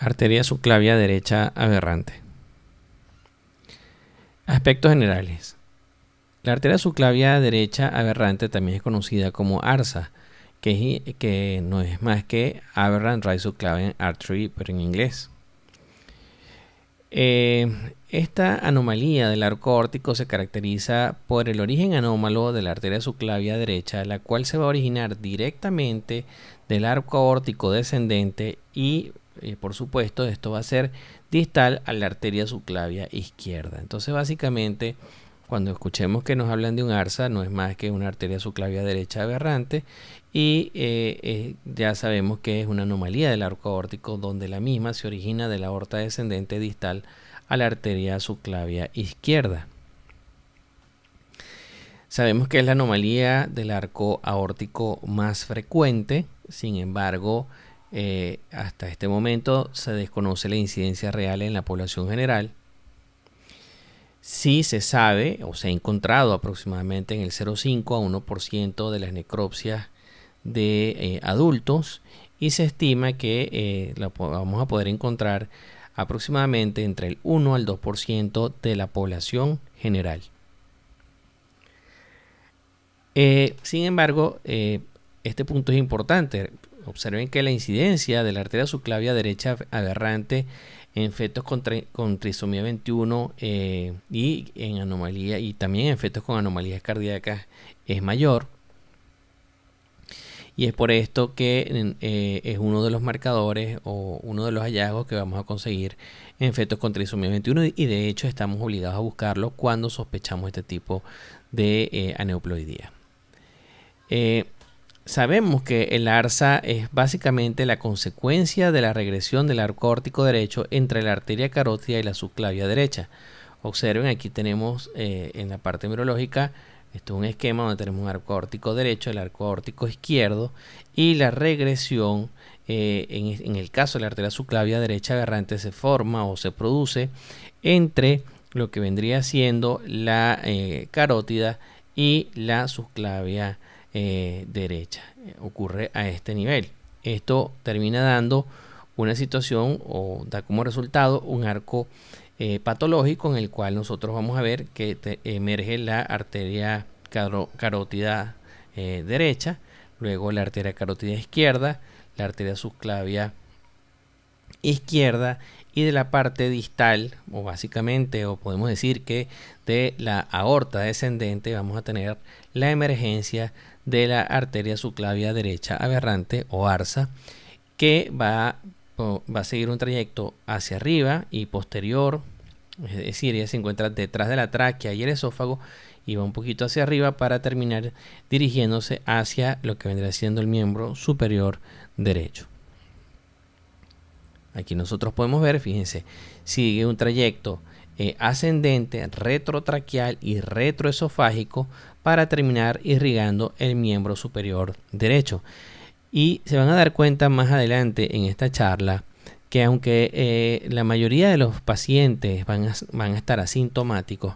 Arteria subclavia derecha aberrante. Aspectos generales. La arteria subclavia derecha aberrante también es conocida como ARSA, que no es más que Aberrant Right Subclavian Artery, pero en inglés. Esta anomalía del arco aórtico se caracteriza por el origen anómalo de la arteria subclavia derecha, la cual se va a originar directamente del arco aórtico descendente y por supuesto esto va a ser distal a la arteria subclavia izquierda. Entonces básicamente cuando escuchemos que nos hablan de un ARSA no es más que una arteria subclavia derecha aberrante y ya sabemos que es una anomalía del arco aórtico donde la misma se origina de la aorta descendente distal a la arteria subclavia izquierda. Sabemos que es la anomalía del arco aórtico más frecuente, sin embargo, hasta este momento se desconoce la incidencia real en la población general. Sí se sabe o se ha encontrado aproximadamente en el 0,5 a 1% de las necropsias de adultos y se estima que la vamos a poder encontrar aproximadamente entre el 1 al 2% de la población general. Sin embargo, este punto es importante. Observen que la incidencia de la arteria subclavia derecha aberrante en fetos con trisomía 21 y en anomalía y también en fetos con anomalías cardíacas es mayor. Y es por esto que es uno de los marcadores o uno de los hallazgos que vamos a conseguir en fetos con trisomía 21 y de hecho estamos obligados a buscarlo cuando sospechamos este tipo de aneuploidía. Sabemos que el ARSA es básicamente la consecuencia de la regresión del arco aórtico derecho entre la arteria carótida y la subclavia derecha. Observen, aquí tenemos en la parte neurológica, esto es un esquema donde tenemos un arco aórtico derecho, el arco aórtico izquierdo y la regresión en el caso de la arteria subclavia derecha aberrante se forma o se produce entre lo que vendría siendo la carótida y la subclavia derecha. Ocurre a este nivel. Esto termina dando una situación o da como resultado un arco patológico en el cual nosotros vamos a ver que emerge la arteria carótida derecha, luego la arteria carótida izquierda, la arteria subclavia izquierda y de la parte distal o básicamente o podemos decir que de la aorta descendente vamos a tener la emergencia de la arteria subclavia derecha aberrante o ARSA que va a seguir un trayecto hacia arriba y posterior, es decir, ella se encuentra detrás de la tráquea y el esófago y va un poquito hacia arriba para terminar dirigiéndose hacia lo que vendría siendo el miembro superior derecho. Aquí nosotros podemos ver, fíjense, sigue un trayecto ascendente, retrotraqueal y retroesofágico para terminar irrigando el miembro superior derecho. Y se van a dar cuenta más adelante en esta charla que aunque la mayoría de los pacientes van a estar asintomáticos,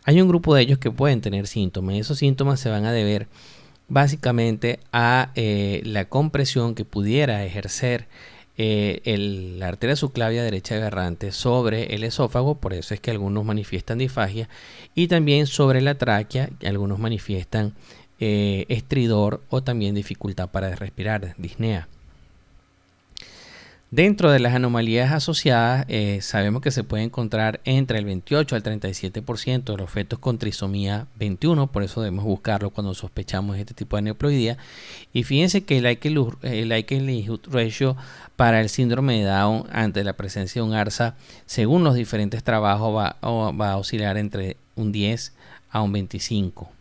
hay un grupo de ellos que pueden tener síntomas y esos síntomas se van a deber básicamente a la compresión que pudiera ejercer la arteria subclavia derecha aberrante sobre el esófago, por eso es que algunos manifiestan disfagia, y también sobre la tráquea, que algunos manifiestan estridor o también dificultad para respirar, disnea. Dentro de las anomalías asociadas, sabemos que se puede encontrar entre el 28 al 37% de los fetos con trisomía 21, por eso debemos buscarlo cuando sospechamos este tipo de aneuploidía. Y fíjense que el likelihood ratio para el síndrome de Down ante la presencia de un ARSA, según los diferentes trabajos, va a oscilar entre un 10 a un 25.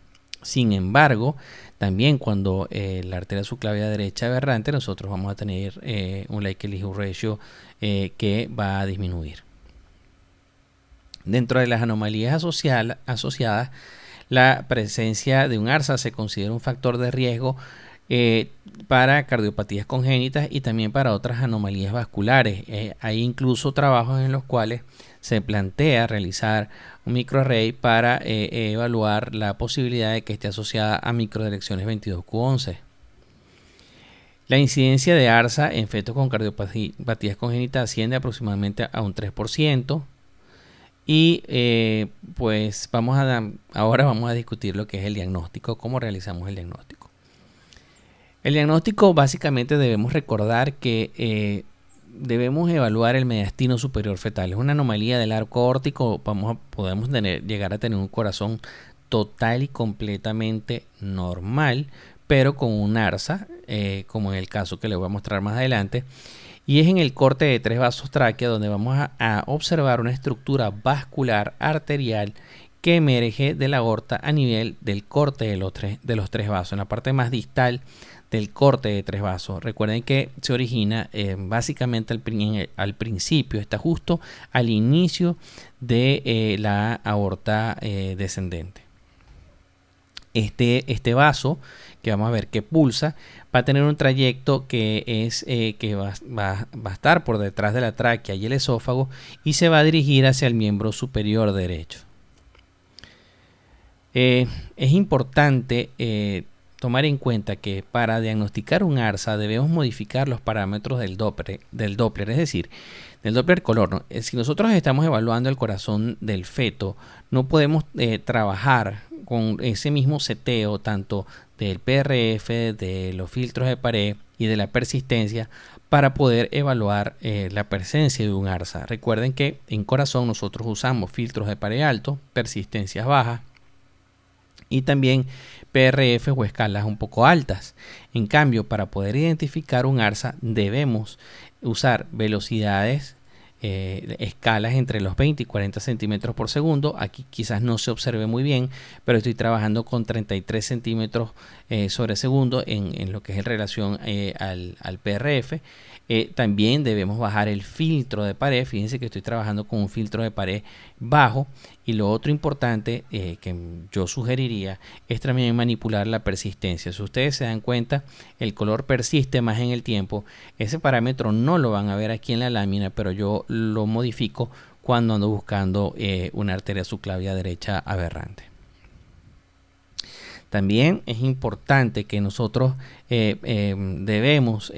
Sin embargo, también cuando la arteria subclavia derecha aberrante, nosotros vamos a tener un likelihood ratio que va a disminuir. Dentro de las anomalías asociadas, la presencia de un ARSA se considera un factor de riesgo para cardiopatías congénitas y también para otras anomalías vasculares. Hay incluso trabajos en los cuales se plantea realizar un microarray para evaluar la posibilidad de que esté asociada a microdelecciones 22q11. La incidencia de ARSA en fetos con cardiopatías congénitas asciende aproximadamente a un 3%. Y pues ahora vamos a discutir lo que es el diagnóstico, cómo realizamos el diagnóstico. El diagnóstico, básicamente debemos recordar que debemos evaluar el mediastino superior fetal. Es una anomalía del arco aórtico. Podemos llegar a tener un corazón total y completamente normal, pero con un ARSA, como en el caso que les voy a mostrar más adelante. Y es en el corte de 3 vasos tráquea donde vamos a observar una estructura vascular arterial que emerge de la aorta a nivel del corte de los tres vasos, en la parte más distal del corte de 3 vasos. Recuerden que se origina básicamente al principio, está justo al inicio de la aorta descendente. Este vaso que vamos a ver que pulsa va a tener un trayecto que va a estar por detrás de la tráquea y el esófago y se va a dirigir hacia el miembro superior derecho. Es importante tomar en cuenta que para diagnosticar un ARSA debemos modificar los parámetros del Doppler, es decir, del Doppler color, ¿no? Si nosotros estamos evaluando el corazón del feto, no podemos trabajar con ese mismo seteo tanto del PRF, de los filtros de pared y de la persistencia para poder evaluar la presencia de un ARSA. Recuerden que en corazón nosotros usamos filtros de pared alto, persistencias bajas y también PRF o escalas un poco altas. En cambio, para poder identificar un ARSA debemos usar velocidades, escalas entre los 20 y 40 centímetros por segundo. Aquí quizás no se observe muy bien, pero estoy trabajando con 33 centímetros sobre segundo en lo que es en relación al PRF. También debemos bajar el filtro de pared. Fíjense que estoy trabajando con un filtro de pared bajo. Y lo otro importante que yo sugeriría es también manipular la persistencia. Si ustedes se dan cuenta, el color persiste más en el tiempo. Ese parámetro no lo van a ver aquí en la lámina, pero yo lo modifico cuando ando buscando una arteria subclavia derecha aberrante. También es importante que nosotros debemos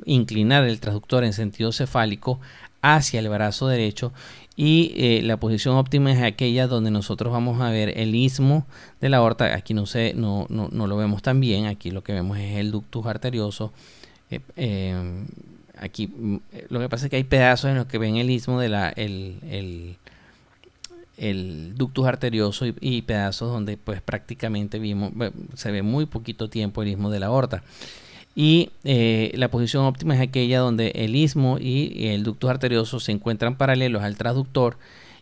inclinar el transductor en sentido cefálico hacia el brazo derecho y la posición óptima es aquella donde nosotros vamos a ver el istmo de la aorta. Aquí no lo vemos tan bien, aquí lo que vemos es el ductus arterioso. Aquí lo que pasa es que hay pedazos en los que ven el istmo de el ductus arterioso y pedazos donde pues prácticamente se ve muy poquito tiempo el istmo de la aorta. Y la posición óptima es aquella donde el istmo y el ductus arterioso se encuentran paralelos al transductor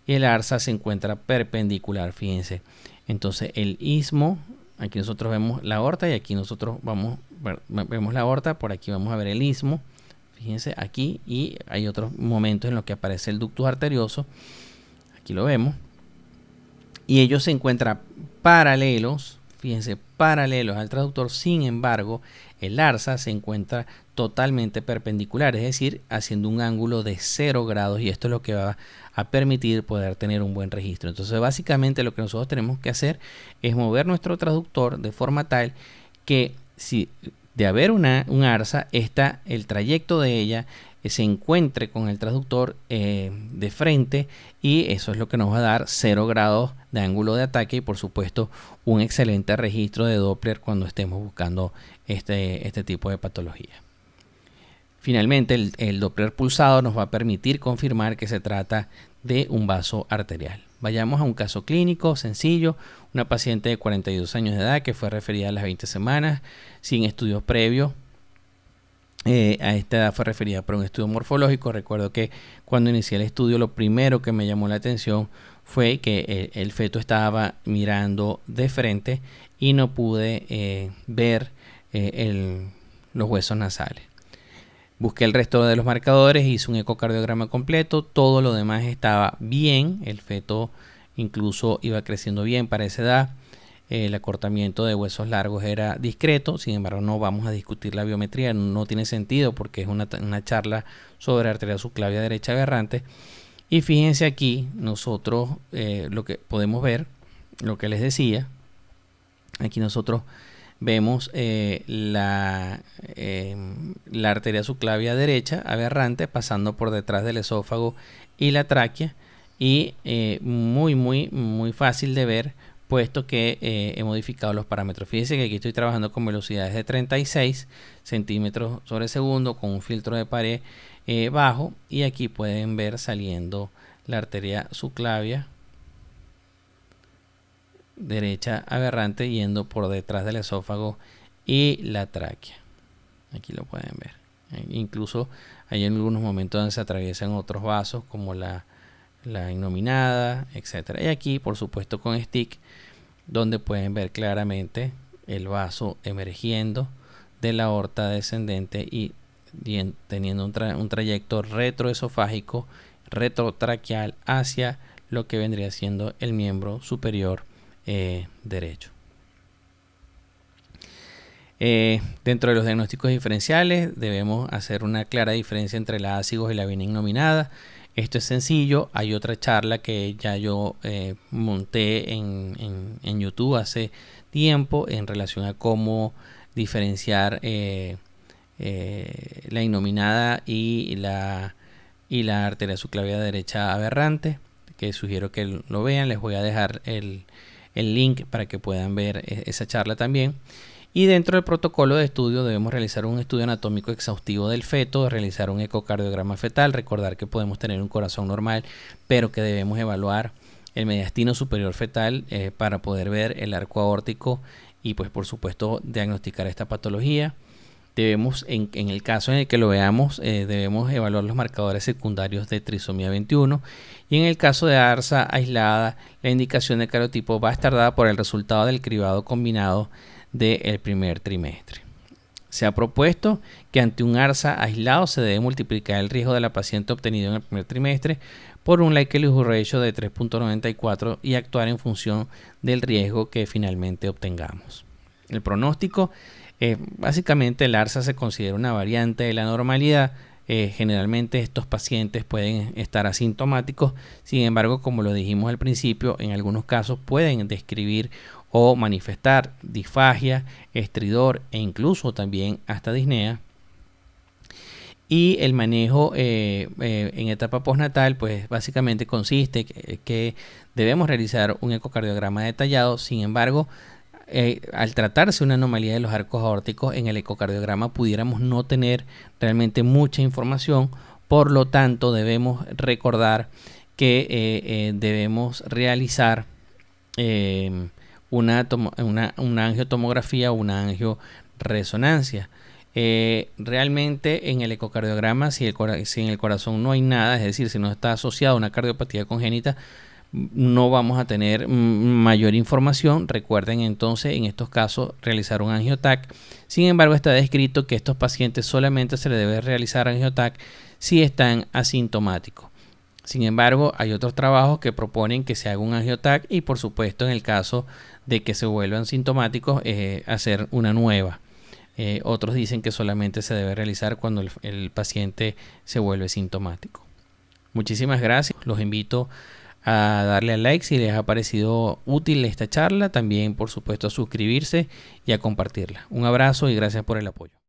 y el ARSA se encuentra perpendicular. Fíjense, entonces el istmo, aquí nosotros vemos la aorta y aquí nosotros vemos la aorta, por aquí vamos a ver el istmo. Fíjense aquí, y hay otros momentos en los que aparece el ductus arterioso. Aquí lo vemos. Y ellos se encuentran paralelos, fíjense, paralelos al transductor. Sin embargo, el ARSA se encuentra totalmente perpendicular, es decir, haciendo un ángulo de 0 grados, y esto es lo que va a permitir poder tener un buen registro. Entonces, básicamente lo que nosotros tenemos que hacer es mover nuestro transductor de forma tal que si de haber un ARSA, el trayecto de ella se encuentre con el transductor de frente, y eso es lo que nos va a dar 0 grados de ángulo de ataque y por supuesto un excelente registro de Doppler cuando estemos buscando este tipo de patología. Finalmente, el Doppler pulsado nos va a permitir confirmar que se trata de un vaso arterial. Vayamos a un caso clínico sencillo. Una paciente de 42 años de edad que fue referida a las 20 semanas sin estudios previos. A esta edad fue referida por un estudio morfológico. Recuerdo que cuando inicié el estudio lo primero que me llamó la atención fue que el feto estaba mirando de frente y no pude ver los huesos nasales. Busqué el resto de los marcadores, hice un ecocardiograma completo, todo lo demás estaba bien, el feto incluso iba creciendo bien para esa edad. El acortamiento de huesos largos era discreto, sin embargo no vamos a discutir la biometría, no tiene sentido porque es una charla sobre arteria subclavia derecha aberrante. Y fíjense aquí, nosotros lo que podemos ver, lo que les decía, aquí nosotros vemos la arteria subclavia derecha aberrante pasando por detrás del esófago y la tráquea, y muy fácil de ver, puesto que he modificado los parámetros. Fíjense que aquí estoy trabajando con velocidades de 36 centímetros sobre segundo con un filtro de pared bajo, y aquí pueden ver saliendo la arteria subclavia derecha aberrante yendo por detrás del esófago y la tráquea. Aquí lo pueden ver. Incluso hay en algunos momentos donde se atraviesan otros vasos como la innominada, etcétera. Y aquí, por supuesto, con stick, donde pueden ver claramente el vaso emergiendo de la aorta descendente y teniendo un trayecto retroesofágico, retrotraqueal hacia lo que vendría siendo el miembro superior derecho. Dentro de los diagnósticos diferenciales debemos hacer una clara diferencia entre la ásigos y la vena innominada. Esto es sencillo. Hay otra charla que ya yo monté en YouTube hace tiempo en relación a cómo diferenciar la innominada y la arteria subclavia derecha aberrante, que sugiero que lo vean. Les voy a dejar el link para que puedan ver esa charla también. Y dentro del protocolo de estudio debemos realizar un estudio anatómico exhaustivo del feto, realizar un ecocardiograma fetal, recordar que podemos tener un corazón normal, pero que debemos evaluar el mediastino superior fetal para poder ver el arco aórtico y pues por supuesto diagnosticar esta patología. Debemos, en el caso en el que lo veamos, debemos evaluar los marcadores secundarios de trisomía 21, y en el caso de ARSA aislada, la indicación de cariotipo va a estar dada por el resultado del cribado combinado del primer trimestre. Se ha propuesto que ante un ARSA aislado se debe multiplicar el riesgo de la paciente obtenido en el primer trimestre por un likelihood ratio de 3.94 y actuar en función del riesgo que finalmente obtengamos. El pronóstico, básicamente el ARSA se considera una variante de la normalidad. Generalmente estos pacientes pueden estar asintomáticos, sin embargo, como lo dijimos al principio, en algunos casos pueden describir o manifestar disfagia, estridor e incluso también hasta disnea. Y el manejo en etapa postnatal, pues básicamente consiste que debemos realizar un ecocardiograma detallado. Sin embargo, al tratarse una anomalía de los arcos aórticos, en el ecocardiograma pudiéramos no tener realmente mucha información. Por lo tanto, debemos recordar que debemos realizar una angiotomografía o una angioresonancia. Realmente en el ecocardiograma, si en el corazón no hay nada, es decir, si no está asociado a una cardiopatía congénita, no vamos a tener mayor información. Recuerden entonces en estos casos realizar un angiotac. Sin embargo, está descrito que a estos pacientes solamente se les debe realizar angiotac si están asintomáticos. Sin embargo, hay otros trabajos que proponen que se haga un angiotac y por supuesto en el caso de que se vuelvan sintomáticos hacer una nueva. Otros dicen que solamente se debe realizar cuando el paciente se vuelve sintomático. Muchísimas gracias. Los invito a darle a like si les ha parecido útil esta charla. También, por supuesto, a suscribirse y a compartirla. Un abrazo y gracias por el apoyo.